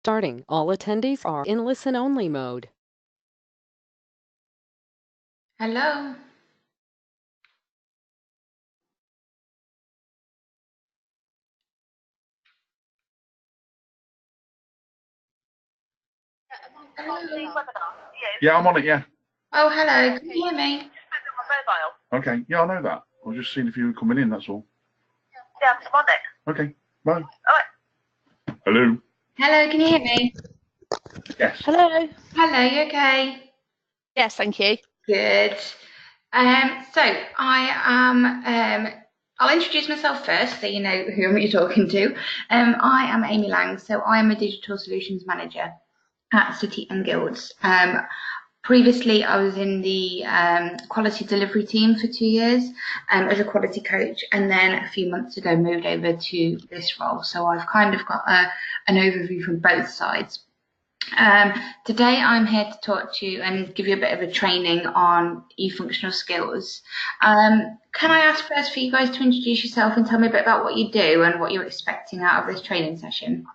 Starting, all attendees are in listen-only mode. Hello. Hello. Yeah, I'm on it, yeah. Oh, hello. Can you hear me? Okay, yeah, I know that. I was just seeing if you were coming in, that's all. Yeah, I'm on it. Okay, bye. All right. Hello. Hello, can you hear me? Yes. Hello. Hello, you okay? Yes, thank you. Good. So I am, I'll introduce myself first so you know who you're talking to. I am Amy Lang, so I am a Digital Solutions Manager at City and Guilds. Previously, I was in the quality delivery team for 2 years as a quality coach, and then a few months ago moved over to this role. So I've kind of got an overview from both sides. Today, I'm here to talk to you and give you a bit of a training on EFunctional Skills. Can I ask first for you guys to introduce yourself and tell me a bit about what you do and what you're expecting out of this training session?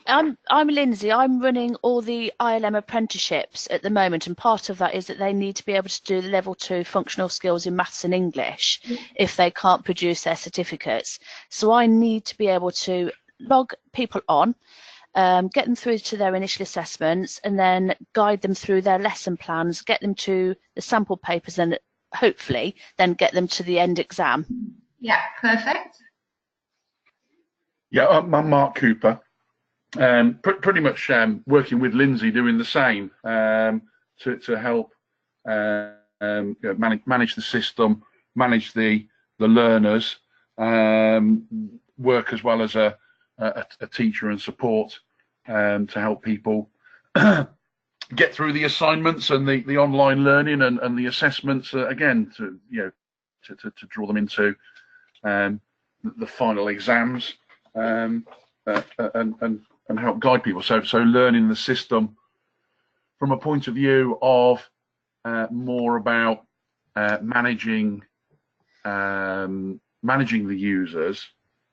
I'm Lindsay. I'm running all the ILM apprenticeships at the moment, and part of that is that they need to be able to do the level 2 functional skills in maths and English if they can't produce their certificates. So I need to be able to log people on, get them through to their initial assessments, and then guide them through their lesson plans, get them to the sample papers, and hopefully then get them to the end exam. Yeah, perfect. Yeah, I'm Mark Cooper. Pretty much working with Lindsay, doing the same to help manage the system, manage the learners, work as well as a teacher and support to help people get through the assignments and the online learning and the assessments again to draw them into the final exams and help guide people. So learning the system from a point of view of more about managing the users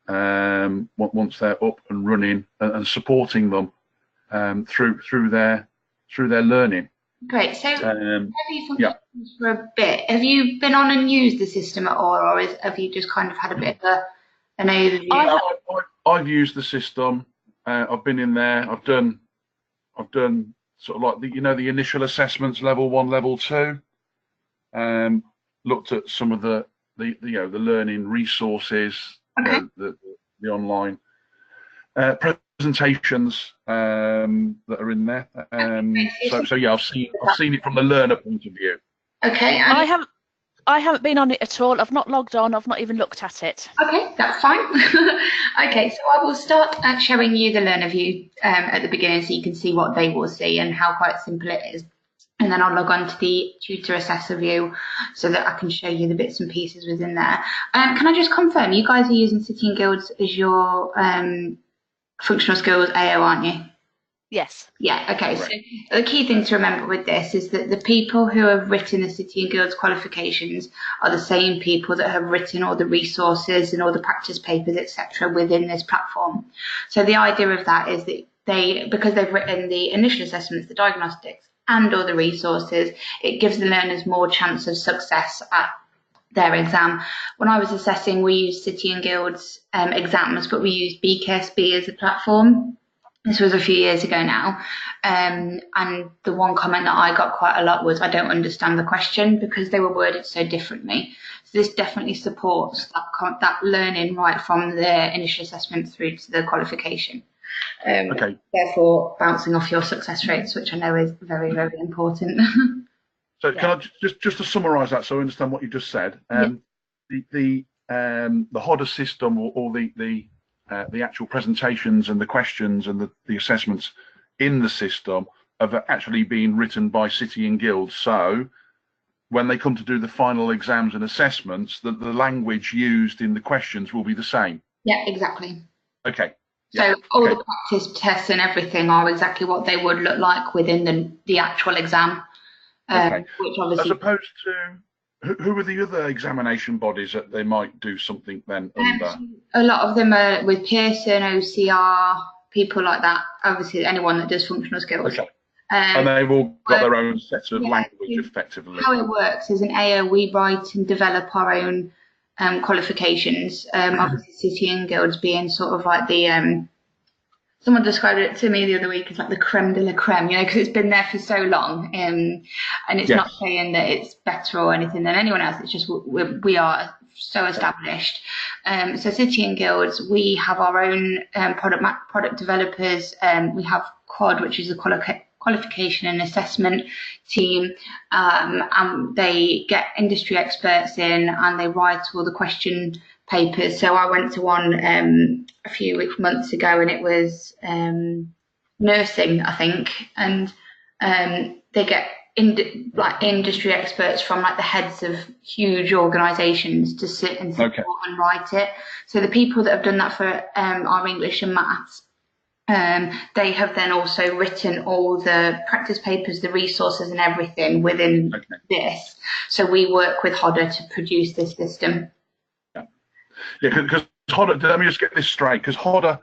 once they're up and running and supporting them through their learning. Great. So for a bit. Have you been on and used the system at all, or have you just kind of had a bit of an overview? I've used the system. I've been in there. I've done sort of like the initial assessments, level 1, level 2. Looked at some of the learning resources, Okay. the online presentations that are in there. So yeah, I've seen it from the learner point of view. Okay. I haven't been on it at all. I've not logged on. I've not even looked at it. Okay, that's fine. Okay, so I will start showing you the learner view at the beginning so you can see what they will see and how quite simple it is. And then I'll log on to the tutor assessor view so that I can show you the bits and pieces within there. Can I just confirm, you guys are using City and Guilds as your functional skills AO, aren't you? Yes. Yeah, okay. So the key thing to remember with this is that the people who have written the City and Guilds qualifications are the same people that have written all the resources and all the practice papers, etc., within this platform. So the idea of that is that because they've written the initial assessments, the diagnostics, and all the resources, it gives the learners more chance of success at their exam. When I was assessing, we used City and Guilds exams, but we used BKSB as a platform. This was a few years ago now, and the one comment that I got quite a lot was, I don't understand the question, because they were worded so differently. So this definitely supports that learning right from the initial assessment through to the qualification. Okay. Therefore, bouncing off your success rates, which I know is very, very important. So can I just to summarise that so I understand what you just said? The HODA system or the actual presentations and the questions and the assessments in the system have actually been written by City and Guilds. So when they come to do the final exams and assessments, the language used in the questions will be the same. Yeah, exactly. Okay. So all the practice tests and everything are exactly what they would look like within the actual exam. Which obviously, as opposed to who are the other examination bodies that they might do something then under? A lot of them are with Pearson, OCR, people like that. Obviously, anyone that does functional skills. Okay. And they've all got their own set of yeah, language, effectively. How it works is an AO, we write and develop our own qualifications. Obviously, City and Guilds being sort of like the someone described it to me the other week as like the creme de la creme, you know, because it's been there for so long, and it's not saying that it's better or anything than anyone else. It's just we are so established. So City and Guilds, we have our own product developers. We have Quad, which is a qualification and assessment team, and they get industry experts in and they write all the question papers. So I went to one a few months ago, and it was nursing, I think, and they get industry experts from like the heads of huge organisations to sit and support and write it. So the people that have done that for our English and maths, they have then also written all the practice papers, the resources and everything within this. So we work with HODA to produce this system. Yeah, because HODA, let me just get this straight, because HODA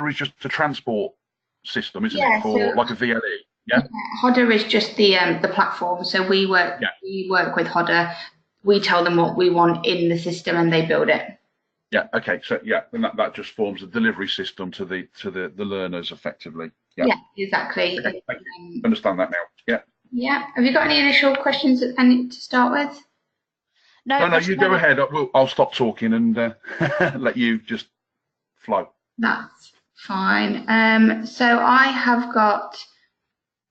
is just a transport system, isn't it, for like a VLE? Yeah. HODA is just the platform. So we work with HODA. We tell them what we want in the system, and they build it. Yeah. Okay. So then that just forms a delivery system to the learners, effectively. Yeah. Yeah. Exactly. Okay, thank you. Understand that now. Yeah. Yeah. Have you got any initial questions that I need to start with? No, you go ahead. I'll stop talking and let you just flow. That's fine. So I have got,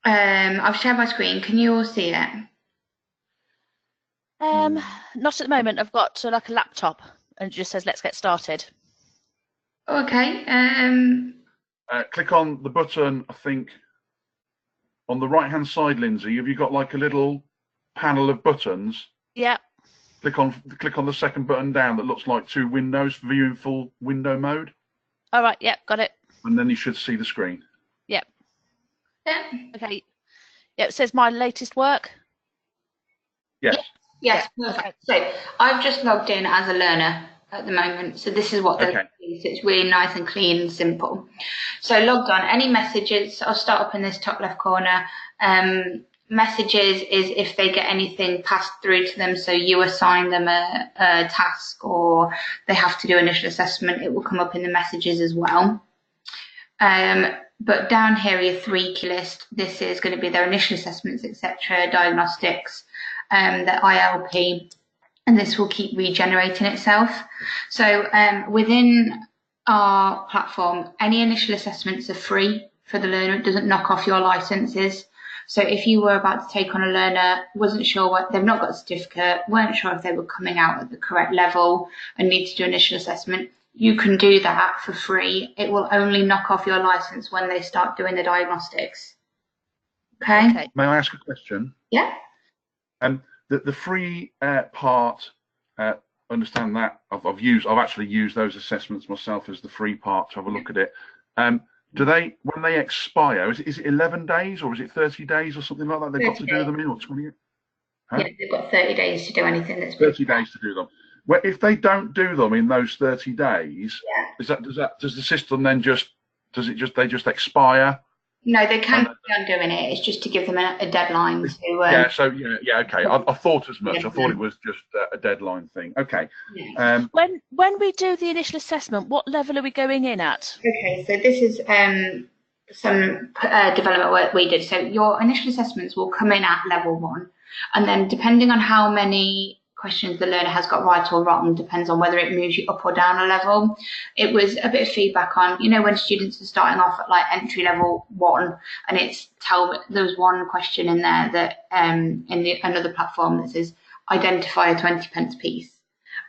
I've shared my screen. Can you all see it? Not at the moment. I've got like a laptop and it just says, let's get started. Okay. Click on the button, I think, on the right-hand side, Lindsay. Have you got like a little panel of buttons? Yeah. Click on the second button down that looks like two windows, viewing full window mode. All right, yep, got it. And then you should see the screen. Yep. Yeah. Okay. Yeah, it says my latest work. Yes. Yes, perfect. So I've just logged in as a learner at the moment. So this is what it's really nice and clean and simple. So logged on, any messages, I'll start up in this top left corner. Messages is if they get anything passed through to them, so you assign them a task or they have to do initial assessment, it will come up in the messages as well. But down here, your 3 key list, this is going to be their initial assessments, etc., diagnostics, the ILP, and this will keep regenerating itself. So within our platform, any initial assessments are free for the learner. It doesn't knock off your licenses. So if you were about to take on a learner, wasn't sure what, they've not got a certificate, weren't sure if they were coming out at the correct level and need to do initial assessment, you can do that for free. It will only knock off your license when they start doing the diagnostics. Okay. May I ask a question? Yeah. The free part, understand that I've actually used those assessments myself as the free part to have a look at it. Do they, when they expire, is it 11 days or is it 30 days or something like that they've got to do them in, or 20? Huh? Yeah, they've got 30 days to do anything that's 30 days to do them. Well, if they don't do them in those 30 days, does the system then they just expire? No, they can be undoing it. It's just to give them a deadline to. Okay. I thought as much. I thought it was just a deadline thing. Okay. Yeah. When we do the initial assessment, what level are we going in at? Okay, so this is some development work we did. So your initial assessments will come in at level 1, and then depending on how many questions the learner has got right or wrong, depends on whether it moves you up or down a level. It was a bit of feedback on, you know, when students are starting off at like entry level 1, and there's one question in there that in another platform that says identify a 20p piece,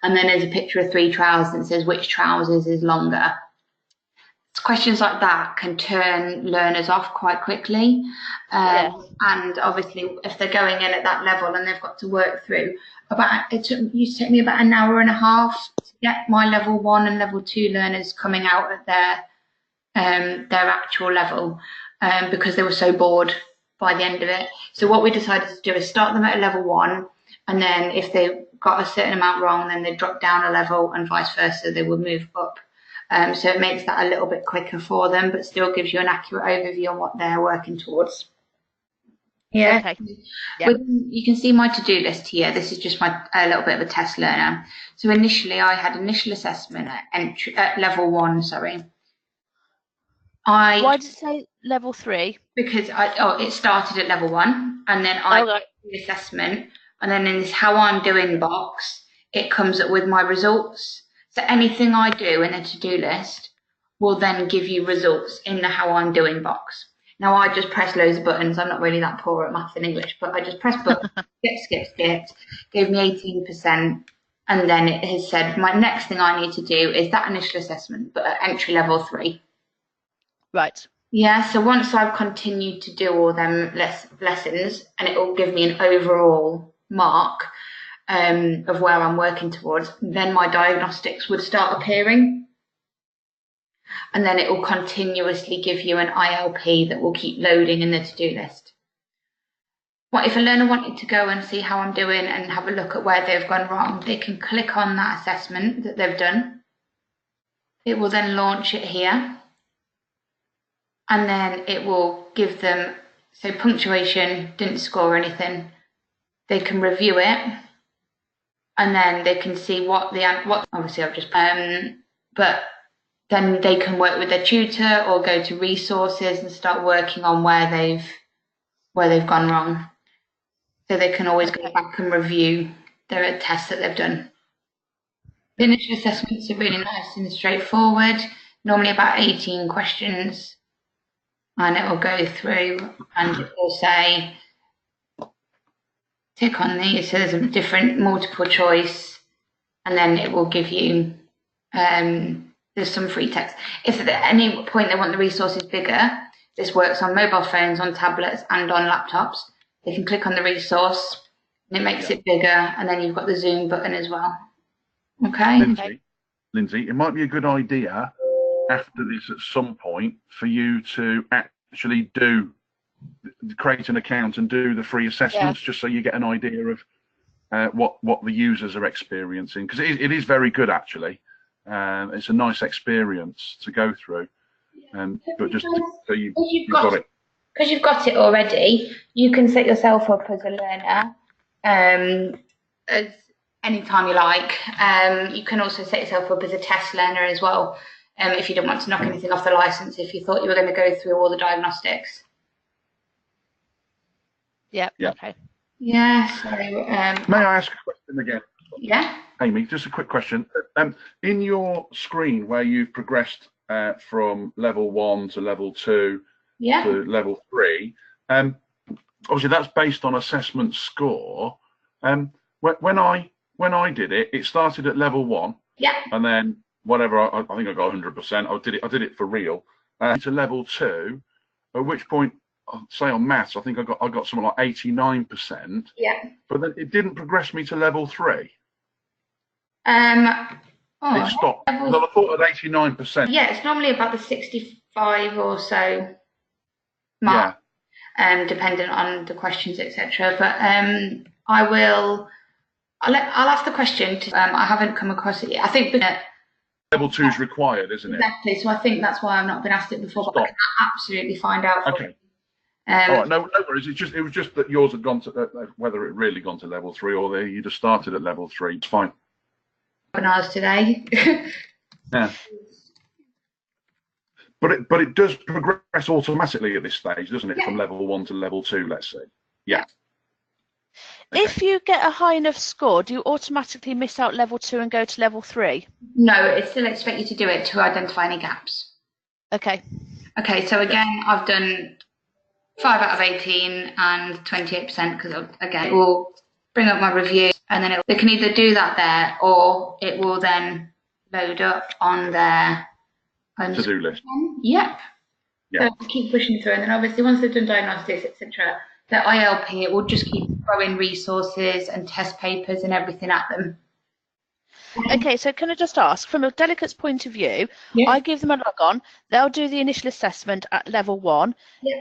and then there's a picture of 3 trousers and says which trousers is longer. Questions like that can turn learners off quite quickly, and obviously if they're going in at that level and they've got to work through it used to take me about an hour and a half to get my level 1 and level 2 learners coming out at their actual level, because they were so bored by the end of it. So what we decided to do is start them at a level 1, and then if they got a certain amount wrong, then they drop down a level, and vice versa, they would move up. So it makes that a little bit quicker for them, but still gives you an accurate overview on what they're working towards. Yeah. Okay. Yeah. You can see my to-do list here. This is just a little bit of a test learner. So initially I had initial assessment at level 1, sorry. Why did you say level 3? Because it started at level 1, and then I did the assessment, and then in this how I'm doing box, it comes up with my results. So anything I do in a to-do list will then give you results in the how I'm doing box. Now I just press loads of buttons. I'm not really that poor at maths and English, but I just press buttons, skip, gave me 18%, and then it has said my next thing I need to do is that initial assessment, but at entry level 3. Right. Yeah, so once I've continued to do all them lessons, and it will give me an overall mark of where I'm working towards, then my diagnostics would start appearing. And then it will continuously give you an ILP that will keep loading in the to-do list. What if a learner wanted to go and see how I'm doing and have a look at where they've gone wrong? They can click on that assessment that they've done. It will then launch it here. And then it will give them, so punctuation, didn't score anything. They can review it, and then they can see what obviously I've just, but then they can work with their tutor or go to resources and start working on where they've gone wrong. So they can always go back and review their tests that they've done. The initial assessments are really nice and straightforward, normally about 18 questions. And it will go through and it will say, tick on these. So there's a different multiple choice, and then it will give you, there's some free text. If at any point they want the resources bigger, this works on mobile phones, on tablets, and on laptops. They can click on the resource, and it makes it bigger, and then you've got the zoom button as well. Okay? Lindsay, it might be a good idea after this at some point for you to actually create an account and do the free assessments, just so you get an idea of what the users are experiencing, because it is very good actually. It's a nice experience to go through, but just so you've got it. Because you've got it already, you can set yourself up as a learner as anytime you like. You can also set yourself up as a test learner as well, if you didn't want to knock anything off the license, if you thought you were going to go through all the diagnostics. Yeah. Okay. Yeah. So, may I ask a question again? Yeah. Amy, just a quick question. In your screen where you've progressed from level 1 to level 2 to level 3, obviously that's based on assessment score. When I did it, it started at level 1. Yeah. And then whatever, I think I got 100%. I did it for real. To level 2, at which point, say on maths, I think I got something like 89%. Yeah. But then it didn't progress me to level 3. It stopped. I thought at 89%. Yeah, it's normally about the 65 or so mark, depending on the questions, etc. But I'll ask the question. I haven't come across it yet. I think level 2 is required, isn't it? Exactly. So I think that's why I've not been asked it before. But I can absolutely find out. Okay. All right. No worries. It was just that yours had gone to whether it really gone to level 3 or you just started at level 3. It's fine. Webinars today. Yeah. But it does progress automatically at this stage, doesn't it? From level 1 to level 2, let's say. Yeah. Okay. If you get a high enough score, do you automatically miss out level 2 and go to level 3? No, it still expects you to do it to identify any gaps. Okay. Okay, so again, I've done 5 out of 18 and 28% because, again, it will bring up my review, and then they can either do that there or it will then load up on their to-do list. Yep. So keep pushing through, and then obviously once they've done diagnostics, etc., the ILP, it will just keep throwing resources and test papers and everything at them. Okay, so can I just ask, from a delegate's point of view, I give them a log on, they'll do the initial assessment at level 1,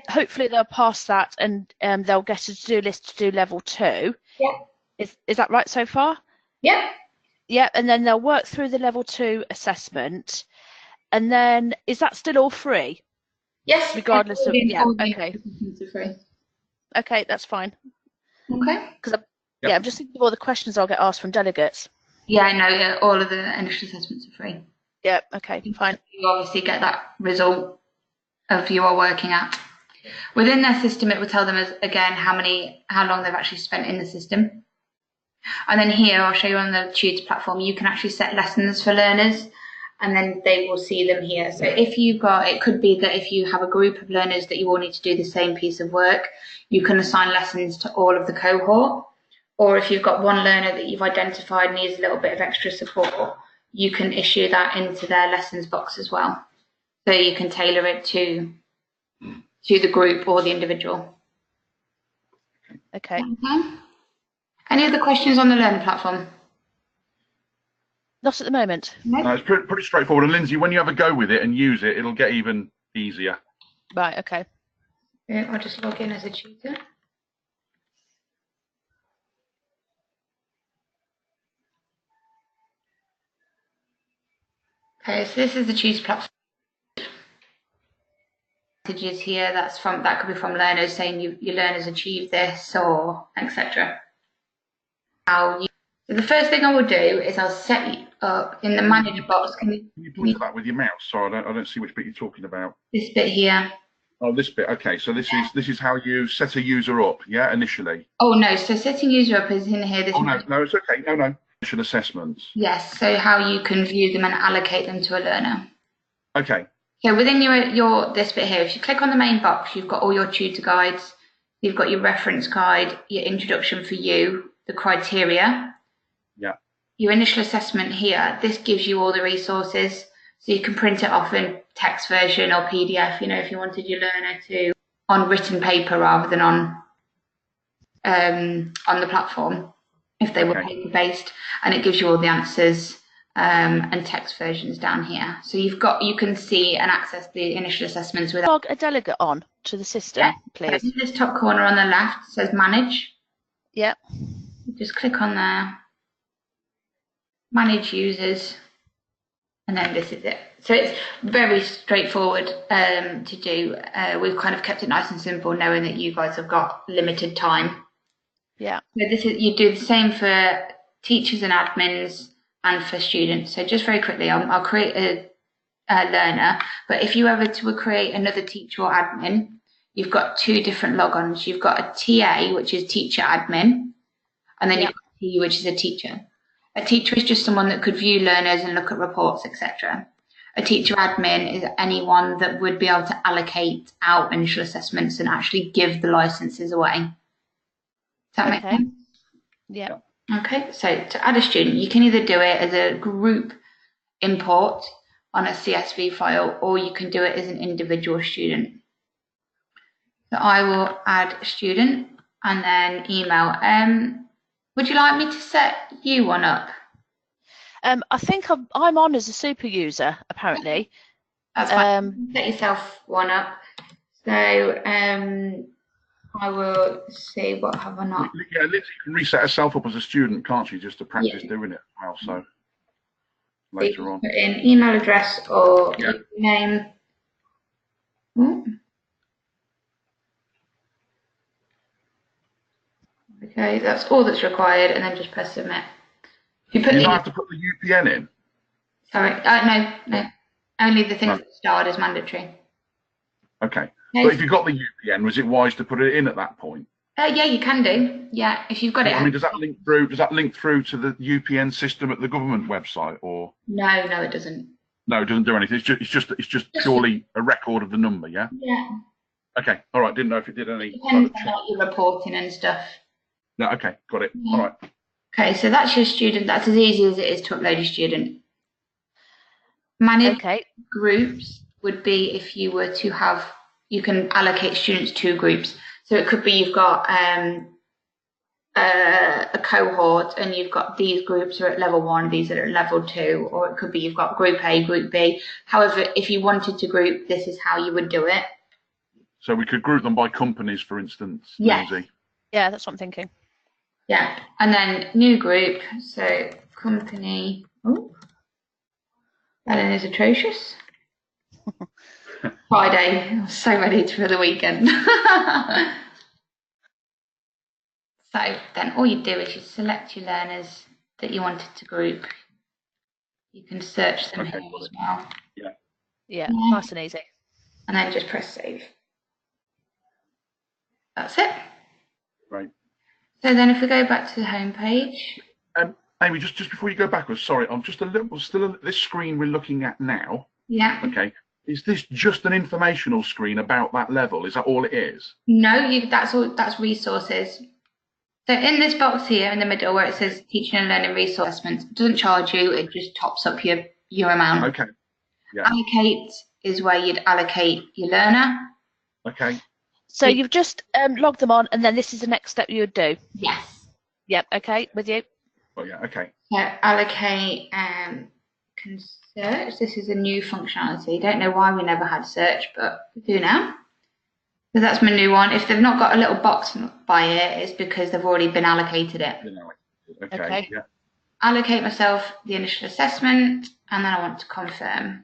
hopefully they'll pass that and they'll get a to-do list to do level 2. Is that right so far? Yeah, and then they'll work through the level 2 assessment, And then is that still all free? Yes. Regardless of, yeah, all the okay. assessments are free. Okay, that's fine. Okay. Because I'm just thinking of all the questions I'll get asked from delegates. Yeah, I know. Yeah, all of the initial assessments are free. Yeah, okay, fine. You obviously get that result of you are working at. Within their system, it will tell them again how long they've actually spent in the system. And then here, I'll show you on the Tutor platform, you can actually set lessons for learners, and then they will see them here. So if you've got, it could be that if you have a group of learners that you all need to do the same piece of work, you can assign lessons to all of the cohort. Or if you've got one learner that you've identified needs a little bit of extra support, you can issue that into their lessons box as well. So you can tailor it to the group or the individual. Okay. Any other questions on the Learning platform? Not at the moment. No, it's pretty straightforward. And Lindsay, when you have a go with it and use it, it'll get even easier. Right, okay. Yeah, I'll just log in as a tutor. Okay, so this is the tutor platform. Messages here, that could be from learners saying your learners achieved this or etc. So the first thing I will do is I'll set you up in the manage box. Can you point to that with your mouse? Sorry, I don't see which bit you're talking about. This bit here. Oh, this bit. Okay, so this is how you set a user up, yeah, initially. Oh no, so setting user up is in here. No, it's okay. No. Initial assessments. Yes, so how you can view them and allocate them to a learner. Okay. So within your this bit here, if you click on the main box, you've got all your tutor guides, you've got your reference guide, your introduction for you, the criteria. Yeah. Your initial assessment here, this gives you all the resources. So you can print it off in text version or PDF, if you wanted your learner to on written paper rather than on the platform, if they were paper-based, and it gives you all the answers and text versions down here. So you can see and access the initial assessments without. Log a delegate on to the system, please. So in this top corner on the left, it says Manage. Yeah. Just click on there, Manage Users, and then this is it. So it's very straightforward to do. We've kind of kept it nice and simple, knowing that you guys have got limited time. Yeah. So you do the same for teachers and admins and for students. So just very quickly, I'll create a learner, but if you ever to create another teacher or admin, you've got two different logons. You've got a TA, which is teacher admin, and then you've got a T, which is a teacher. A teacher is just someone that could view learners and look at reports, etc. A teacher admin is anyone that would be able to allocate out initial assessments and actually give the licenses away. Does that make sense? Yeah. Okay, so to add a student, you can either do it as a group import on a CSV file, or you can do it as an individual student. So I will add a student and then email. Would you like me to set you one up? I think I'm on as a super user, apparently. That's fine. Set yourself one up. So I will see what have I not. Yeah, Lindsay can reset herself up as a student, can't she? Just to practice doing it as well. So later on. Put in email address or name. Okay, that's all that's required, and then just press submit. You don't have to put the UPN in. Sorry, no. Only the things that starred is mandatory. Okay. But if you've got the UPN, was it wise to put it in at that point? Yeah, you can do. Yeah, if you've got it. I mean, does that link through to the UPN system at the government website, or? No, it doesn't. No, it doesn't do anything. It's just purely a record of the number, yeah. Yeah. Okay. All right. Didn't know if it did any. Depends on your reporting and stuff. No. Okay. Got it. All right. Okay, so that's your student. That's as easy as it is to upload a student. Manage groups would be if you were to have. You can allocate students to groups. So it could be you've got a cohort and you've got these groups are at level 1, these are at level 2, or it could be you've got group A, group B. However, if you wanted to group, this is how you would do it. So we could group them by companies, for instance. Yes. Lindsay. Yeah, that's what I'm thinking. Yeah, and then new group. So company. Oh, spelling is atrocious. Friday. I'm so ready for the weekend. So then all you do is you select your learners that you wanted to group. You can search them here as well. Yeah, nice and easy. And then just press save. That's it. Right. So then if we go back to the home page. Amy, just before you go backwards, sorry, I'm just a little this screen we're looking at now. Yeah. Okay. Is this just an informational screen about that level? Is that all it is? No, that's resources. So in this box here in the middle where it says teaching and learning resource assessments, it doesn't charge you, it just tops up your amount. Okay. Yeah. Allocate is where you'd allocate your learner. Okay. So you've just logged them on, and then this is the next step you would do. Yes. Yep. Okay. With you. Oh yeah. Okay. So allocate can search. This is a new functionality. Don't know why we never had search, but we do now. So that's my new one. If they've not got a little box by it, it's because they've already been allocated it. Okay. Yeah. Allocate myself the initial assessment, and then I want to confirm.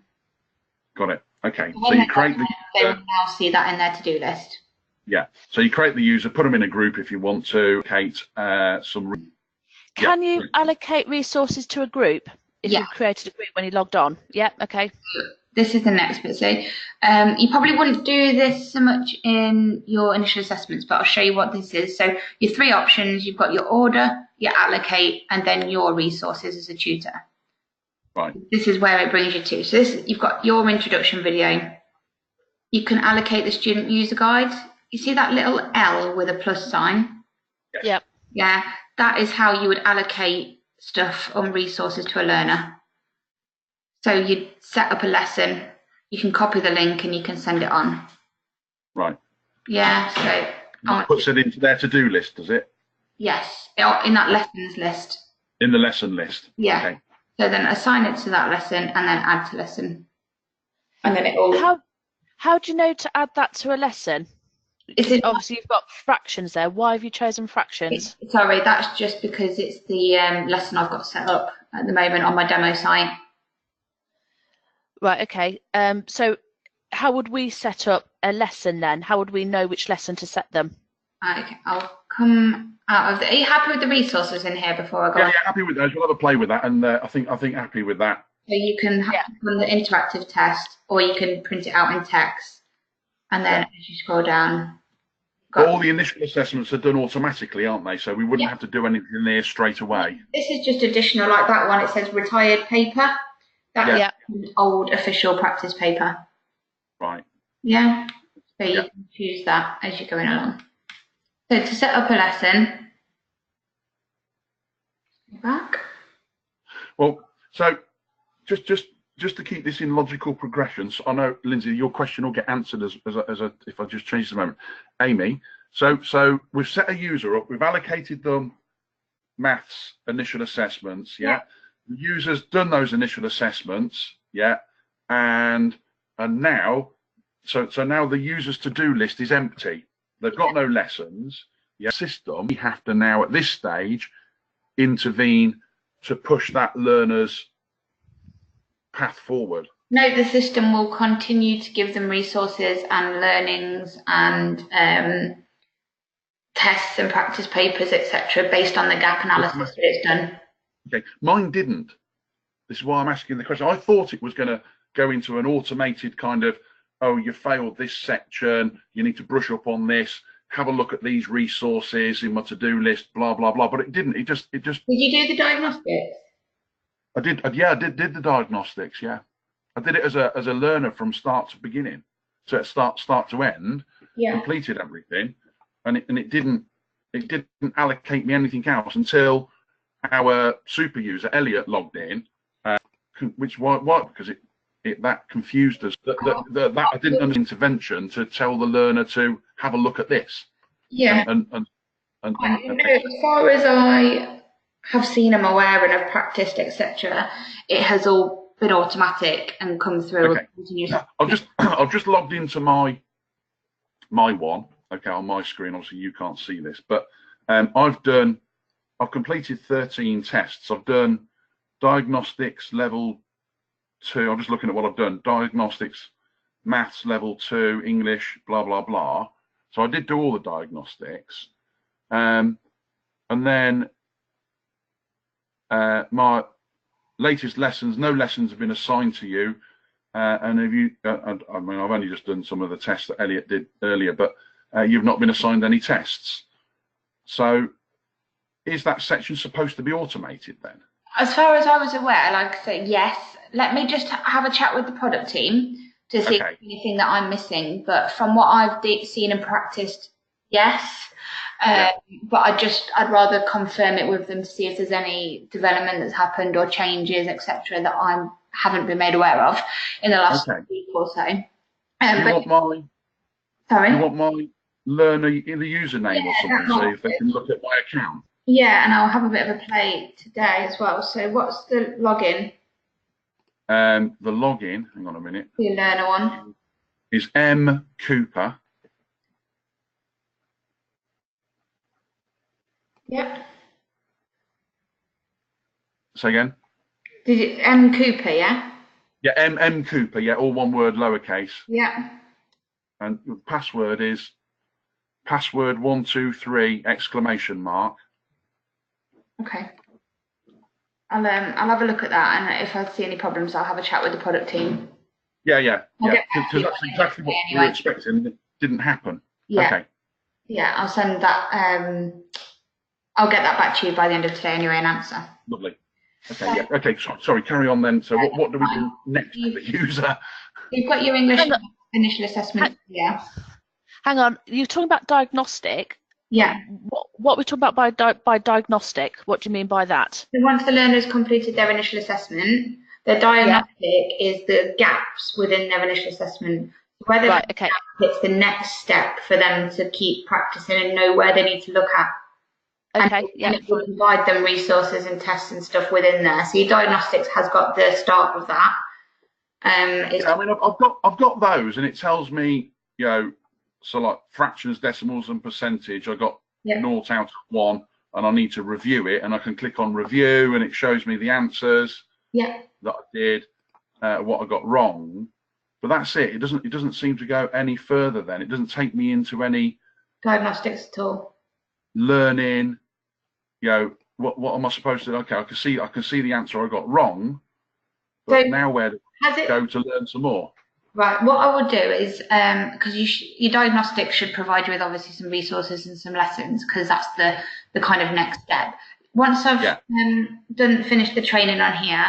Got it. Okay. So you create the. They will now see that in their to-do list. Yeah. So you create the user, put them in a group if you want to. Allocate some. Can you allocate resources to a group if you've created a group when you logged on? Yeah. Okay. This is the next bit. So you probably wouldn't do this so much in your initial assessments, but I'll show you what this is. So your three options, you've got your order, your allocate, and then your resources as a tutor. Right. This is where it brings you to. So this, you've got your introduction video. You can allocate the student user guide. You see that little L with a plus sign? Yes. Yep. Yeah, that is how you would allocate stuff on resources to a learner. So you'd set up a lesson, you can copy the link and you can send it on. Right. Yeah, so It puts it into their to-do list, does it? Yes, in that lessons list. In the lesson list. Yeah. Okay. So then assign it to that lesson and then add to lesson. And then it all. How do you know to add that to a lesson? Obviously you've got fractions there. Why have you chosen fractions? Sorry, that's just because it's the lesson I've got set up at the moment on my demo site. Right, okay. So how would we set up a lesson then? How would we know which lesson to set them? Okay, I'll come out of the. Are you happy with the resources in here before I go? Yeah, happy with those. We'll have a play with that, and I think happy with that. So you can run the interactive test, or you can print it out in text, and then as you scroll down. All the initial assessments are done automatically, aren't they? So we wouldn't have to do anything there straight away. This is just additional, like that one. It says retired paper. That's an old official practice paper. Right. Yeah. So you can choose that as you're going along. So to set up a lesson, go back. Well, so just to keep this in logical progressions, I know, Lindsay, your question will get answered as if I just change the moment. Amy, so we've set a user up, we've allocated them maths initial assessments, The user's done those initial assessments, and now, so now the user's to-do list is empty. They've got no lessons. System, we have to now at this stage intervene to push that learner's path forward. No, the system will continue to give them resources and learnings and tests and practice papers, etc., based on the gap analysis that it's done. Okay, mine didn't. This is why I'm asking the question. I thought it was going to go into an automated kind of, oh, you failed this section, you need to brush up on this, have a look at these resources in my to-do list, blah blah blah. But it didn't. It just. Did you do the diagnostics? I did the diagnostics. Yeah, I did it as a learner from start to beginning, so it start to end. Yeah. Completed everything, and it didn't allocate me anything else until our super user Elliot logged in, which why because that confused us. That I didn't understand intervention to tell the learner to have a look at this. Yeah. And as far as I have seen, I'm aware and have practiced, etc., it has all been automatic and come through. Okay. I've just logged into my one. Okay, on my screen. Obviously, you can't see this, but I've completed 13 tests. I've done diagnostics level 2. I'm just looking at what I've done. Diagnostics maths level 2, English, blah, blah, blah. So I did do all the diagnostics. And then my latest lessons, no lessons have been assigned to you. And have you, I mean, I've only just done some of the tests that Elliot did earlier, but you've not been assigned any tests. So is that section supposed to be automated then? As far as I was aware, like I say, yes. Let me just have a chat with the product team to see if there's anything that I'm missing. But from what I've seen and practiced, yes. But I'd rather confirm it with them to see if there's any development that's happened or changes, etc., that I haven't been made aware of in the last week or so. You want my learner in the username or something, so if they can look at my account? Yeah, and I'll have a bit of a play today as well. So what's the login? The login, hang on a minute. The learner one. Is M Cooper. Yep. Say again? Did it M Cooper, yeah? Yeah, M Cooper, yeah, all one word, lowercase. Yeah. And the password is password 123 exclamation mark. Okay. I'll have a look at that, and if I see any problems, I'll have a chat with the product team. Yeah. Because that's exactly what we were expecting. It didn't happen. Yeah. Okay. Yeah, I'll send that. I'll get that back to you by the end of today anyway, an answer. Lovely. Okay. Yeah. Okay. Sorry. Carry on then. So what do we do next with the user? You've got your English initial assessment. Yeah. Hang on. You're talking about diagnostic. Yeah. What we talking about by diagnostic? What do you mean by that? So once the learner's completed their initial assessment, the diagnostic is the gaps within their initial assessment. Whether it's the next step for them to keep practicing and know where they need to look at. And it will provide them resources and tests and stuff within there. So your diagnostics has got the start of that. I mean, I've got those, and it tells me, so like fractions, decimals, and percentage. I got 0 out of 1, and I need to review it, and I can click on review, and it shows me the answers that I did, what I got wrong. But that's it. It doesn't seem to go any further. Then it doesn't take me into any diagnostics at all. Learning. What am I supposed to do? Okay, I can see the answer I got wrong. But so now where do I go to learn some more? Right. What I would do is, because your diagnostics should provide you with obviously some resources and some lessons, because that's the kind of next step. Once I've finished the training on here,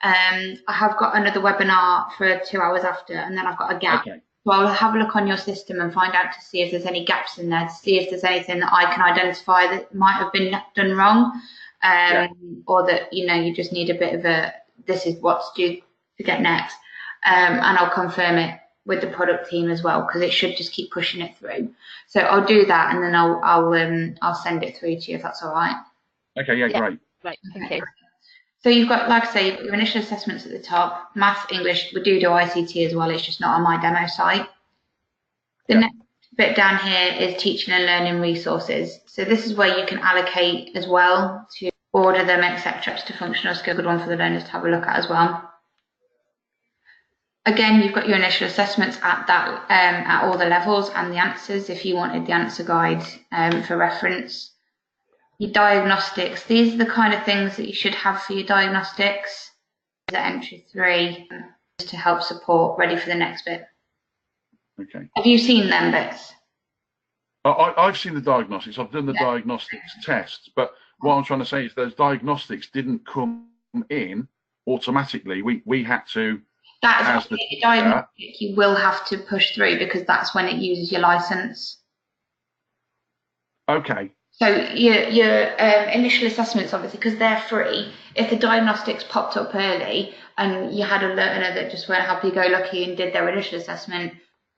I have got another webinar for 2 hours after, and then I've got a gap. Okay. So I'll have a look on your system and find out to see if there's any gaps in there, to see if there's anything that I can identify that might have been done wrong, or that you just need a bit of this is what's due to get next. And I'll confirm it with the product team as well, because it should just keep pushing it through. So I'll do that, and then I'll send it through to you if that's all right. Okay, great. Right, okay. So you've got, like I say, you've got your initial assessments at the top, maths, English. We do ICT as well. It's just not on my demo site. The next bit down here is teaching and learning resources. So this is where you can allocate as well to order them, etc. to functional skill. Good one for the learners to have a look at as well. Again, you've got your initial assessments at that at all the levels and the answers if you wanted the answer guide for reference. Your diagnostics, these are the kind of things that you should have for your diagnostics. At entry 3 to help support ready for the next bit. Okay. Have you seen them bits? I've seen the diagnostics. I've done the diagnostics tests, but what I'm trying to say is those diagnostics didn't come in automatically. We had to. That's the diagnostic you will have to push through, because that's when it uses your license. Okay. So your initial assessments, obviously, because they're free, if the diagnostics popped up early and you had a learner that just went happy-go-lucky and did their initial assessment,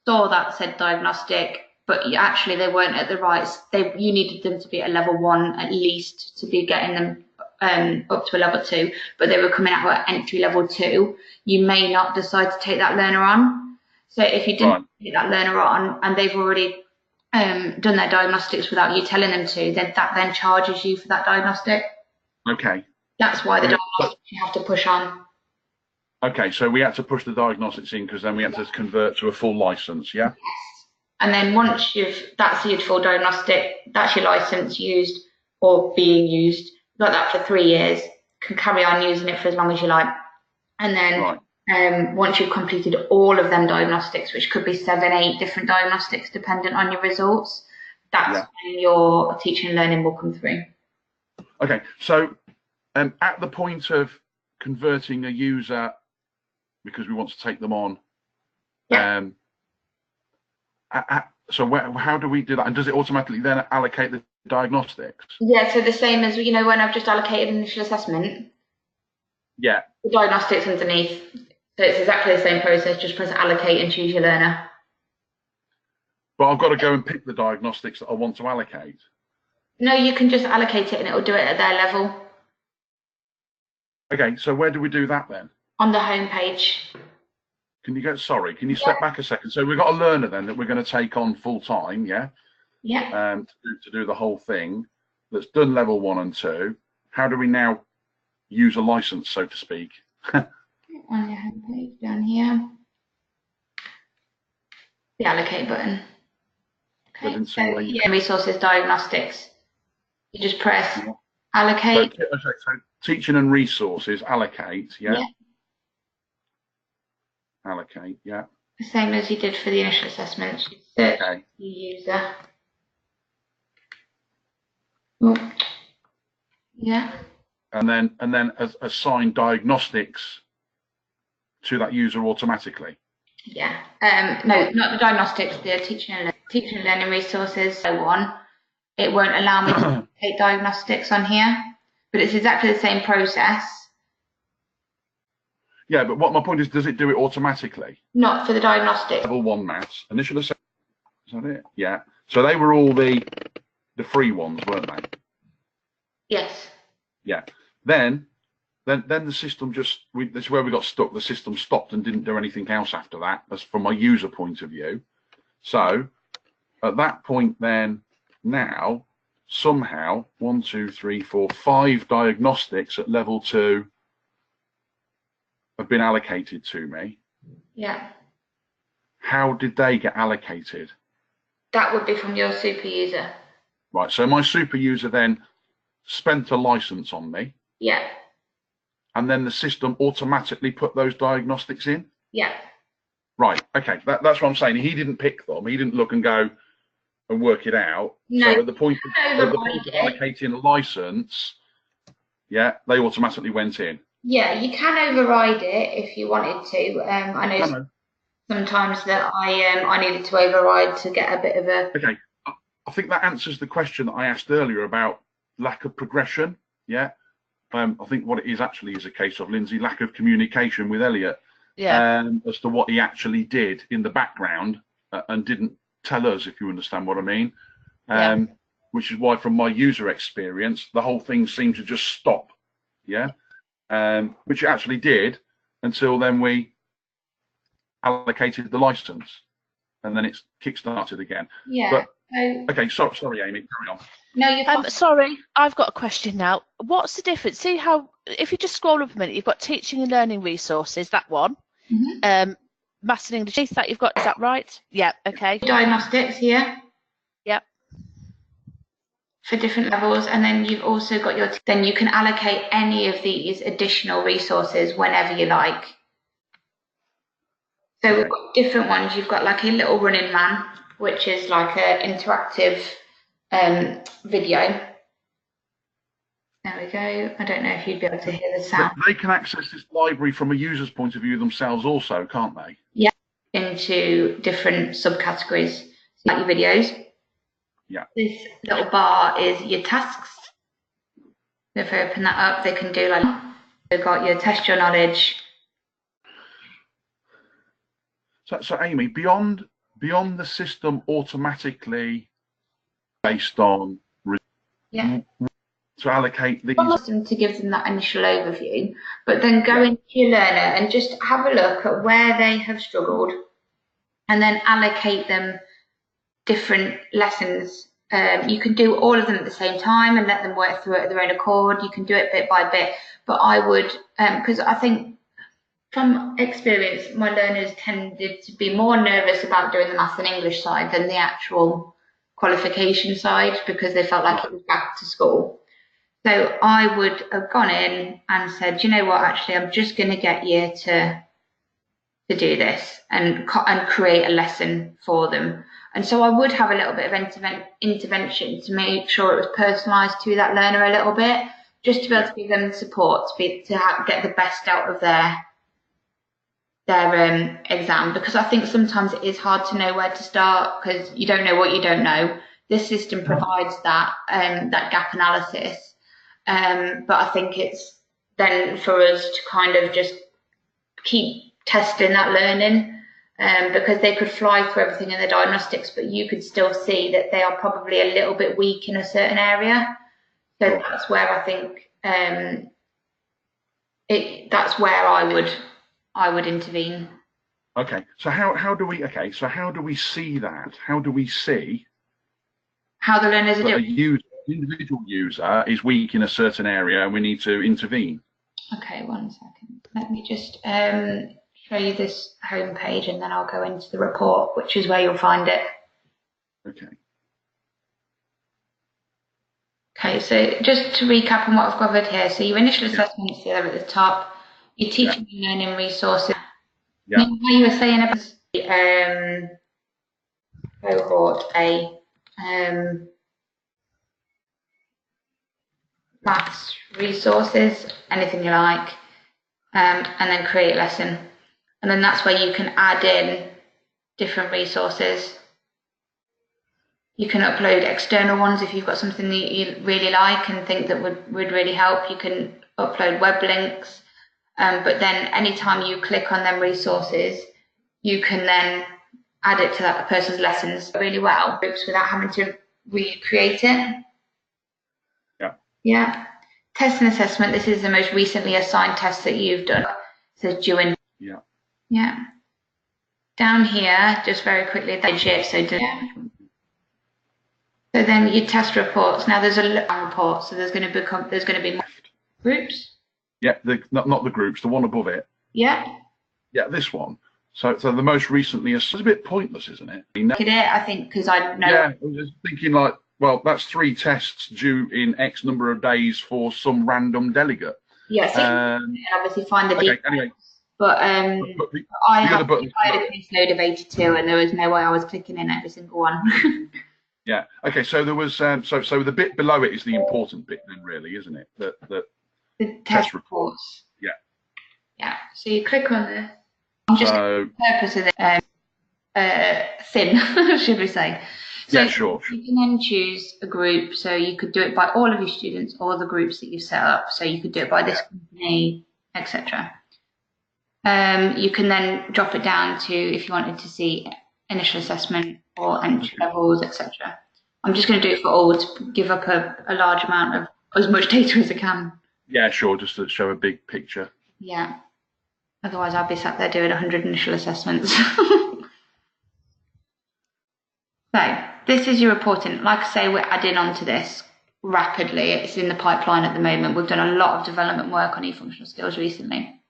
saw that said diagnostic, but actually they weren't at the right, you needed them to be at a level 1 at least to be getting them up to a level 2, but they were coming out at entry level 2, you may not decide to take that learner on. So if you didn't take that learner on and they've already done their diagnostics without you telling them to, then that then charges you for that diagnostic. Okay. That's why the diagnostics you have to push on. Okay, so we had to push the diagnostics in because then we had to convert to a full license, yeah? And then once that's your full diagnostic, that's your license used or being used, got that for 3 years, can carry on using it for as long as you like. And then once you've completed all of them diagnostics, which could be 7, 8 different diagnostics dependent on your results, that's when your teaching and learning will come through. Okay, so at the point of converting a user, because we want to take them on, so how do we do that? And does it automatically then allocate the diagnostics? Yeah, so the same as, when I've just allocated initial assessment. Yeah. The diagnostics underneath. So it's exactly the same process, just press allocate and choose your learner. But I've got to go and pick the diagnostics that I want to allocate. No, you can just allocate it and it'll do it at their level. Okay, so where do we do that then? On the home page. Can you step back a second? So we've got a learner then that we're going to take on full time, yeah? Yeah. To do the whole thing that's done level 1 and 2. How do we now use a license, so to speak? On your home page down here. The allocate button. Okay, so resources diagnostics. You just press allocate. So teaching and resources, allocate, yeah? Allocate, yeah. The same as you did for the initial assessment. Search the user. Oh. Yeah. And then assign diagnostics to that user automatically. Yeah. No, not the diagnostics. The teaching and learning resources. So on. It won't allow me to take diagnostics on here, but it's exactly the same process. Yeah, but what my point is, does it do it automatically? Not for the diagnostics. Level 1 maths, initial assessment. Is that it? Yeah. So they were all the free ones, weren't they? Yes. Yeah. Then the system this is where we got stuck. The system stopped and didn't do anything else after that, as from my user point of view. So at that point, then now somehow 1, 2, 3, 4, 5 diagnostics at level 2 have been allocated to me. Yeah. How did they get allocated? That would be from your super user. Right. So my super user then spent a license on me. Yeah. And then the system automatically put those diagnostics in? Yeah. Right. Okay. That's what I'm saying. He didn't pick them. He didn't look and go and work it out. No. So at the point of allocating a license, yeah, they automatically went in. Yeah, you can override it if you wanted to. I know sometimes that I needed to override to get a bit of a... Okay. I think that answers the question that I asked earlier about lack of progression. Yeah. I think what it is actually is a case of, Lindsay, lack of communication with Elliot as to what he actually did in the background and didn't tell us, if you understand what I mean. Which is why, from my user experience, the whole thing seemed to just stop. Yeah. Which it actually did until then we allocated the license and then it's kick-started again. Yeah. But, okay, sorry, Amy, carry on. No, you're fine. Sorry, I've got a question now. What's the difference? See how, if you just scroll up a minute, you've got teaching and learning resources, that one. Maths and English, that you've got, is that right? Yeah, okay. Diagnostics here. Yep. For different levels, and then you've also got then you can allocate any of these additional resources whenever you like. So we've got different ones. You've got like a little running man, which is like an interactive video. There we go. I don't know if you'd be able to hear the sound. But they can access this library from a user's point of view themselves also, can't they? Yeah, into different subcategories, like your videos. Yeah. This little bar is your tasks. If I open that up, they can do like, they've got your test your knowledge. So Amy, beyond the system automatically based on to allocate these, to give them that initial overview, but then go into your learner and just have a look at where they have struggled and then allocate them different lessons. You can do all of them at the same time and let them work through it at their own accord. You can do it bit by bit, but I would, because I think From experience, my learners tended to be more nervous about doing the maths and English side than the actual qualification side because they felt like it was back to school. So I would have gone in and said, you know what, actually, I'm just going to get you to do this and create a lesson for them. And so I would have a little bit of intervention to make sure it was personalised to that learner a little bit, just to be able to give them support, to get the best out of their exam, because I think sometimes it is hard to know where to start because you don't know what you don't know. This system provides that gap analysis, but I think it's then for us to kind of just keep testing that learning, because they could fly through everything in the diagnostics, but you could still see that they are probably a little bit weak in a certain area. So that's where I think that's where I would intervene. Okay, so how do we see that? How do we see how the learners are doing? An individual user is weak in a certain area and we need to intervene. Okay, 1 second. Let me just show you this home page and then I'll go into the report, which is where you'll find it. Okay. Okay, so just to recap on what I've covered here. So your initial assessments there at the top, your teaching and learning resources. Yeah. How you were saying about cohort A, maths resources, anything you like, and then create a lesson. And then that's where you can add in different resources. You can upload external ones if you've got something that you really like and think that would really help. You can upload web links. But then anytime you click on them resources, you can then add it to that person's lessons really well, groups without having to recreate it. Yeah. Yeah. Test and assessment. This is the most recently assigned test that you've done. So due in. Yeah. Yeah. Down here, just very quickly, so then your test reports. Now there's a report, so there's going to be more groups. Yeah, not the groups, the one above it. Yeah. Yeah, this one. So the most recently is a bit pointless, isn't it? Look at it, I think, because I know. Yeah, I was just thinking like, well, that's 3 tests due in X number of days for some random delegate. Yes, and obviously find the details. Anyway. But I had a caseload of 82, and there was no way I was clicking in every single one. Yeah. Okay. So there was so the bit below it is the important bit, then, really, isn't it? The test reports. Yeah. Yeah. So you click on this. I'm just for the purpose of it, thin, should we say? So yeah, sure. You can then choose a group. So you could do it by all of your students or the groups that you've set up. So you could do it by this company, etc. You can then drop it down to if you wanted to see initial assessment or entry levels, etc. I'm just going to do it for all to give up a large amount of as much data as I can. Yeah, sure, just to show a big picture. Yeah. Otherwise, I'll be sat there doing 100 initial assessments. So this is your reporting. Like I say, we're adding on to this rapidly. It's in the pipeline at the moment. We've done a lot of development work on EFunctional Skills recently.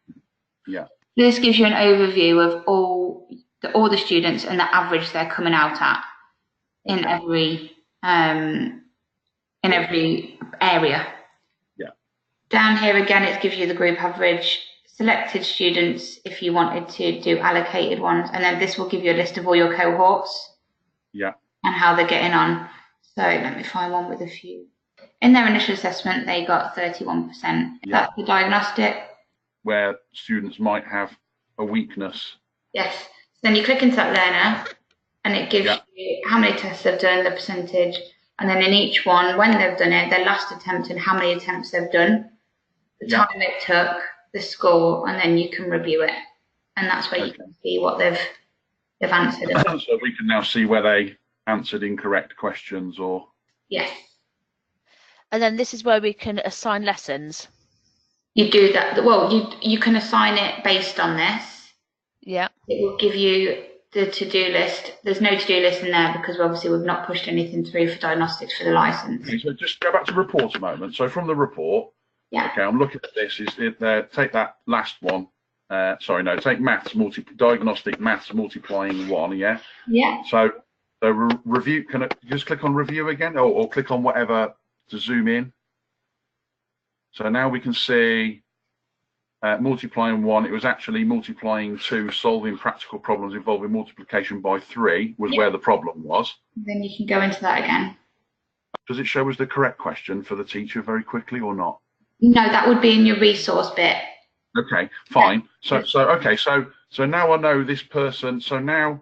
Yeah. This gives you an overview of all the students and the average they're coming out at in every area. Yeah. Down here again, it gives you the group average, selected students if you wanted to do allocated ones, and then this will give you a list of all your cohorts. Yeah. And how they're getting on. So let me find one with a few. In their initial assessment, they got 31%. Yeah. That's the diagnostic. Where students might have a weakness. Yes. So then you click into that learner and it gives you how many tests they've done, the percentage, and then in each one, when they've done it, their last attempt and how many attempts they've done, the time it took, the score, and then you can review it. And that's where you can see what they've answered. So we can now see where they answered incorrect questions or... Yes. And then this is where we can assign lessons. You do that. Well, you can assign it based on this. Yeah. It will give you the to-do list. There's no to-do list in there because obviously we've not pushed anything through for diagnostics for the license. Okay, so just go back to report a moment. So from the report, okay, I'm looking at this. Take that last one. sorry, no, take maths, diagnostic maths multiplying 1, yeah? Yeah. So review, can I just click on review again, or click on whatever to zoom in? So now we can see multiplying 1, it was actually multiplying 2, solving practical problems involving multiplication by 3 was where the problem was. Then you can go into that again. Does it show us the correct question for the teacher very quickly or not? No, that would be in your resource bit. Okay, fine. So now I know this person. So now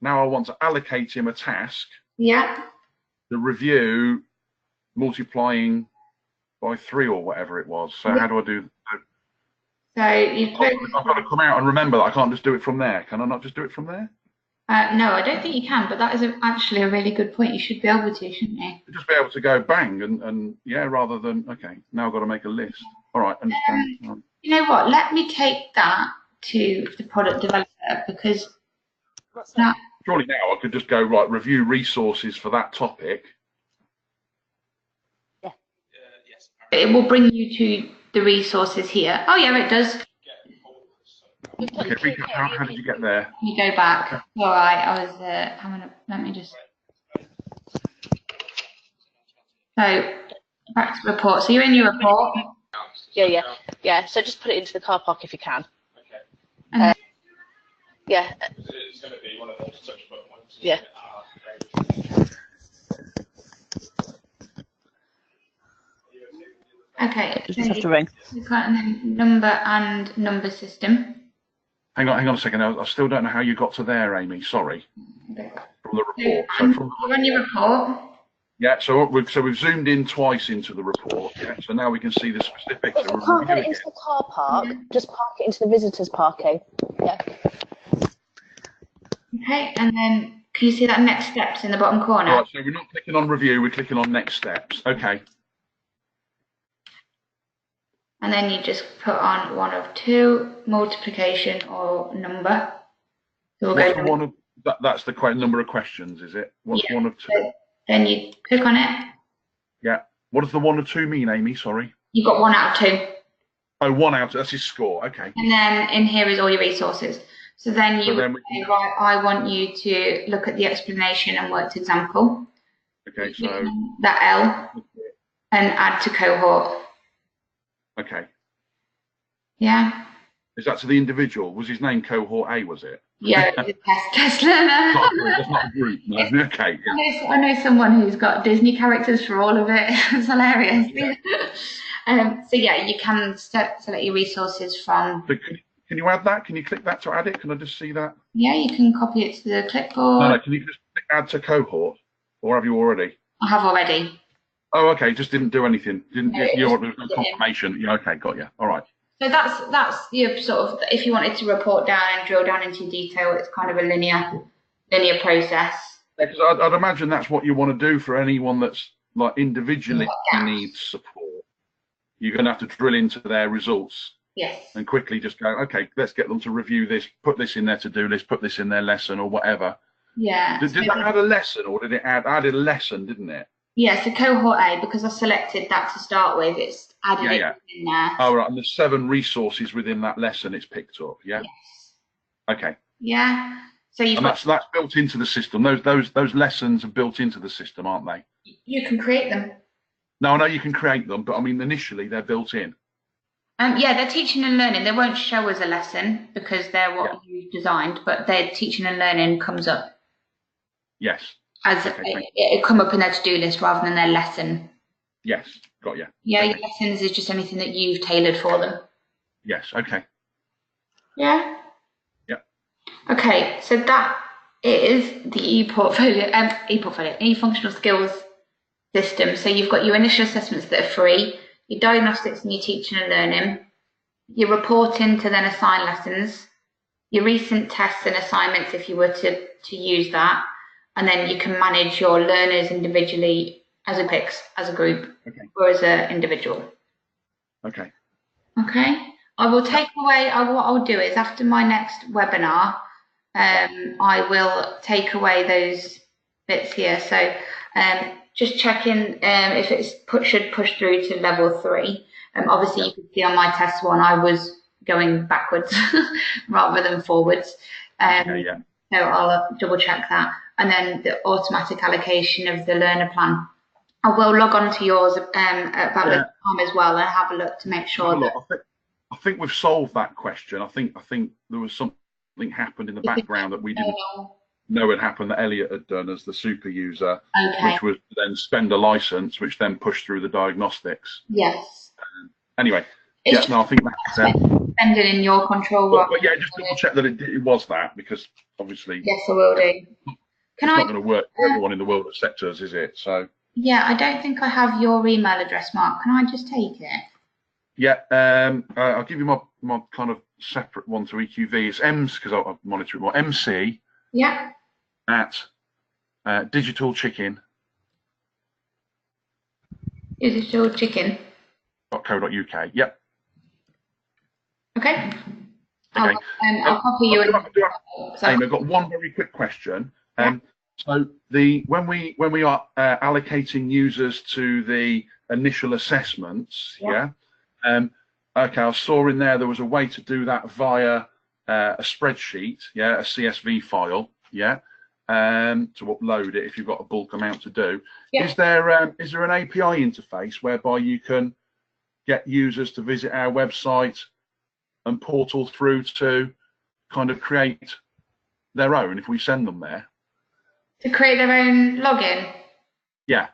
I want to allocate him a task. Yeah. The review multiplying by 3 or whatever it was. So how do I do? So I've got to come out and remember that I can't just do it from there. Can I not just do it from there? No, I don't think you can. But that is actually a really good point. You should be able to, shouldn't you? Just be able to go bang and yeah, rather than okay. Now I've got to make a list. All right, understand. You know what? Let me take that to the product developer because now. Surely now I could just go right, review resources for that topic. Yeah. Yes. It will bring you to the resources here. Oh yeah, it does. Okay, Rika, how did you get there? You go back. All right, I was let me just. So back to report. So you're in your report. Yeah. So just put it into the car park if you can. Okay. Yeah. It's going to be one of those touch button ones. Yeah. Okay. You just have to ring. We've got number system. Hang on a second. I still don't know how you got to there, Amy. Sorry. From the report. You're on your report. Yeah, so we've zoomed in twice into the report. Yeah, so now we can see the specifics. If you can't get it into the car park, just park it into the visitors parking. Yeah. Okay, and then can you see that next steps in the bottom corner? Right, so we're not clicking on review, we're clicking on next steps. Okay. And then you just put on one of 2, multiplication or number. So What's the one of that's the number of questions, is it? What's one of 2? Then you click on it. Yeah. What does the 1 or 2 mean, Amy? Sorry. You've got 1 out of 2. Oh, 1 out. That's his score. Okay. And then in here is all your resources. So then you would say, right, I want you to look at the explanation and worked example. Okay, so that L and add to cohort. Okay. Yeah. Is that to the individual? Was his name cohort A, was it? Yeah, test learner. That's not a group. No. Okay. Yeah. I know someone who's got Disney characters for all of it. It's hilarious. Yeah. So yeah, you can select your resources from. So can you add that? Can you click that to add it? Can I just see that? Yeah, you can copy it to the clipboard. No, can you just click add to cohort, or have you already? I have already. Oh, okay. Just didn't do anything. There was no confirmation. Yeah. Okay. Got you. All right. So that's your sort of, if you wanted to report down and drill down into detail, it's kind of a linear process. Because I'd imagine that's what you want to do for anyone that's like individually needs support. You're going to have to drill into their results. Yes. And quickly just go, okay, let's get them to review this, put this in their to-do list, put this in their lesson or whatever. Yeah. Did that add a lesson, or did it added a lesson, didn't it? Yeah, so cohort A, because I selected that to start with, it's added it in there. Oh, right, and there's 7 resources within that lesson it's picked up, yeah? Yes. Okay. Yeah. So you've that's built into the system. Those lessons are built into the system, aren't they? You can create them. No, I know you can create them, but I mean initially they're built in. Yeah, they're teaching and learning. They won't show us a lesson because they're what you designed, but their teaching and learning comes up. Yes. As it come up in their to-do list rather than their lesson. Yes, got you. Yeah, okay. Your lessons is just anything that you've tailored for them. Yes, okay. Yeah? Yeah. Okay, so that is the EFunctional Skills system. So you've got your initial assessments that are free, your diagnostics and your teaching and learning, your reporting to then assign lessons, your recent tests and assignments if you were to use that, and then you can manage your learners individually as a picks, as a group, or as an individual. Okay. Okay. I will take away, what I'll do is after my next webinar, I will take away those bits here. So just checking if it should push through to level 3. Obviously, you can see on my test one, I was going backwards rather than forwards. Okay, yeah. So I'll double check that. And then the automatic allocation of the learner plan. I will log on to yours at about the time as well and have a look to make sure that. I think we've solved that question. I think there was something happened in the background that we didn't know had happened that Elliot had done as the super user, which was then spend a license, which then pushed through the diagnostics. Yes. Anyway, I think that's spend it in your control. But yeah, just double check that it was that, because obviously. Yes, I will do. It's not going to work for everyone in the world of sectors, is it? So. Yeah, I don't think I have your email address, Mark. Can I just take it? Yeah, I'll give you my kind of separate one to EQV. It's EMS, because I'll monitor it more. MC. Yeah. At Digital Chicken. Digital Chicken. .co.uk. Yep. Okay. I'll copy you. Amy, I've got one very quick question. So when we are allocating users to the initial assessments, okay, I saw in there was a way to do that via a spreadsheet, a CSV file, to upload it if you've got a bulk amount to do. Is there an API interface whereby you can get users to visit our website and portal through to kind of create their own if we send them there? To create their own login? Yeah.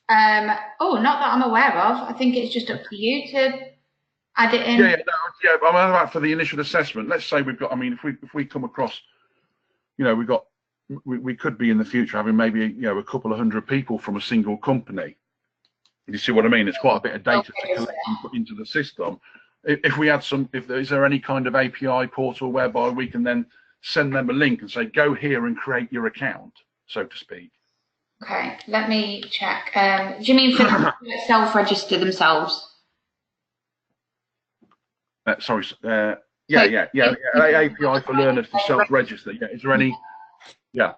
Not that I'm aware of. I think it's just up to you to add it in. I'm about for the initial assessment. Let's say we've got, if we come across, we could be in the future having maybe, a couple of hundred people from a single company. You see what I mean? It's quite a bit of data to collect and put into the system. If we had is there any kind of API portal whereby we can then send them a link and say, go here and create your account, so to speak? Okay, let me check. Do you mean for them to self-register themselves? Sorry. API for learners to self-register. Yeah. Is there any? Yeah.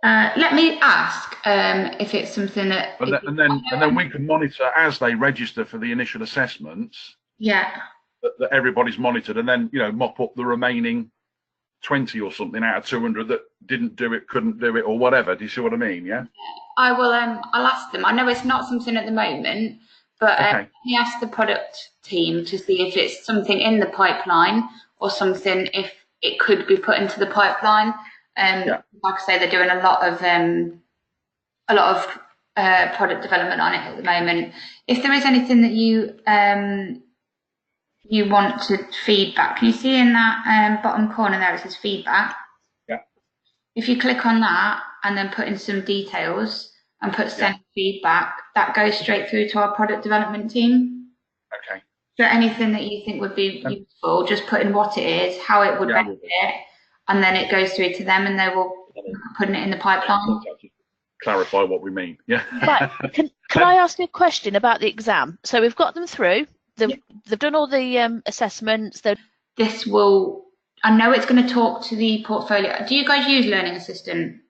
Let me ask if it's something that. And then we can monitor as they register for the initial assessments. Yeah. That everybody's monitored, and then mop up the remaining 20 or something out of 200 that didn't do it, couldn't do it, or whatever. Do you see what I mean? Yeah. I will. I'll ask them. I know it's not something at the moment, but let me ask the product team to see if it's something in the pipeline or something if it could be put into the pipeline. Like I say, they're doing a lot of product development on it at the moment. If there is anything that you want to feedback, can you see in that bottom corner there it says feedback? Yeah. If you click on that and then put in some details and put send feedback, that goes straight through to our product development team. Okay. So anything that you think would be useful, just put in what it is, how it would benefit, and then it goes through to them and they will put it in the pipeline. Clarify what we mean. Yeah. Right. Can I ask you a question about the exam? So we've got them through. They've done all the assessments. This will. I know it's going to talk to the portfolio. Do you guys use Learning Assistant?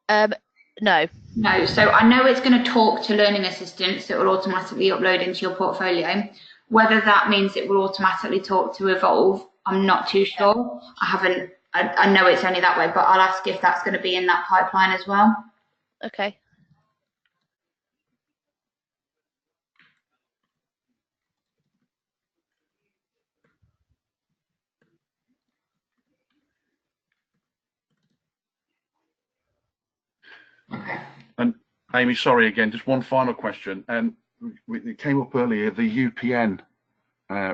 No. No. So I know it's going to talk to Learning Assistant, so it will automatically upload into your portfolio. Whether that means it will automatically talk to Evolve, I'm not too sure. I know it's only that way, but I'll ask if that's going to be in that pipeline as well. Okay. Okay. And Amy, sorry again, just one final question. It came up earlier, the UPN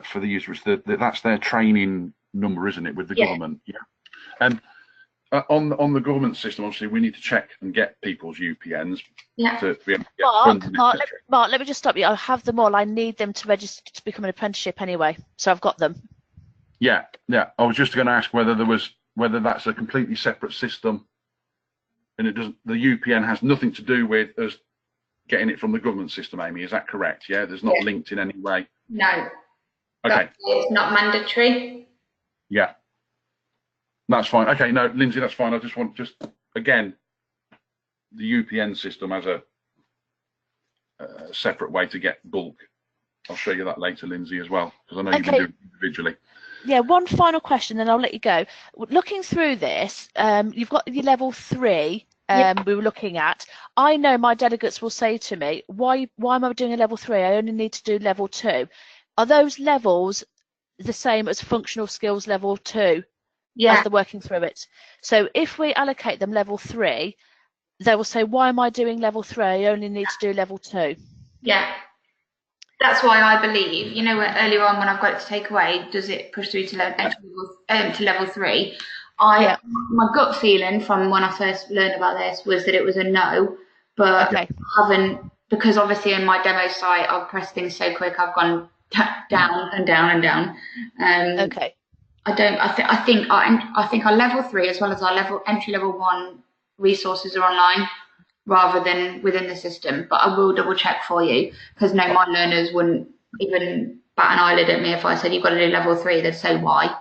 for the users, that's their training number, isn't it, with the government? Yeah. And on the government system, obviously, we need to check and get people's UPNs. Yeah. To be able to get funding, Mark, let me just stop you. I have them all. I need them to register to become an apprenticeship anyway, so I've got them. Yeah. I was just going to ask whether that's a completely separate system. And it doesn't. The UPN has nothing to do with us getting it from the government system, Amy. Is that correct? Yeah, there's not linked in any way. No. Okay. It's not mandatory. Yeah. That's fine. Okay, no, Lindsay, that's fine. I just want again the UPN system as a separate way to get bulk. I'll show you that later, Lindsay, as well, because I know you can do it individually. Yeah, one final question, then I'll let you go. Looking through this, you've got your level 3 we were looking at. I know my delegates will say to me, why am I doing a level 3? I only need to do level 2. Are those levels the same as functional skills level 2 as they're working through it? So if we allocate them level 3, they will say, why am I doing level 3? I only need to do level 2. Yeah. That's why I believe, you know, earlier on when I've got it to take away, does it push through to level 3? My gut feeling from when I first learned about this was that it was a no, but I haven't, because obviously in my demo site I've pressed things so quick I've gone down and down and down. I think our level 3 as well as our entry level 1 resources are online, rather than within the system, but I will double check for you, because no, my learners wouldn't even bat an eyelid at me if I said you've got to do level 3. They'd say why.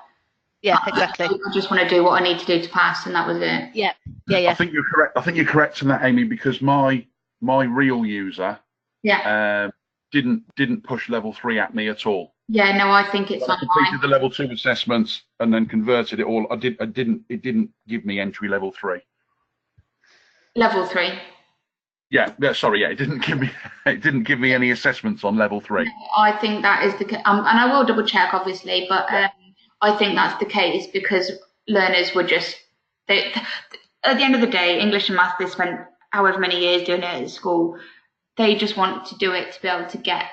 Yeah, exactly. I just want to do what I need to do to pass, and that was it. Yeah. I think you're correct. I think you're correct in that, Amy, because my real user didn't push level 3 at me at all. Yeah, no, I think it's I completed the level 2 assessments and then converted it all. It didn't give me entry level 3. Level 3. Yeah, sorry, it didn't give me any assessments on level 3. I think that is the and I will double check obviously, but I think that's the case because learners were just at the end of the day, English and maths, they spent however many years doing it at school. They just want to do it to be able to get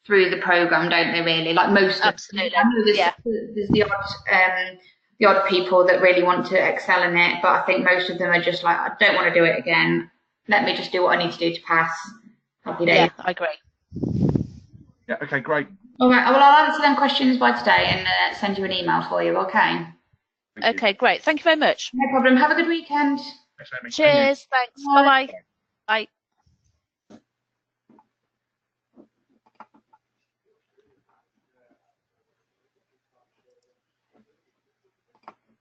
through the program, don't they? Really, like most. Absolutely. I know there's the odd people that really want to excel in it, but I think most of them are just like, I don't want to do it again. Let me just do what I need to do to pass. Happy days. Yeah, I agree. Yeah, okay, great. All right, well, I'll answer them questions by today and send you an email for you, okay? Okay, great. Thank you very much. No problem. Have a good weekend. Thanks, Amy. Cheers. Thanks. Bye-bye. Bye.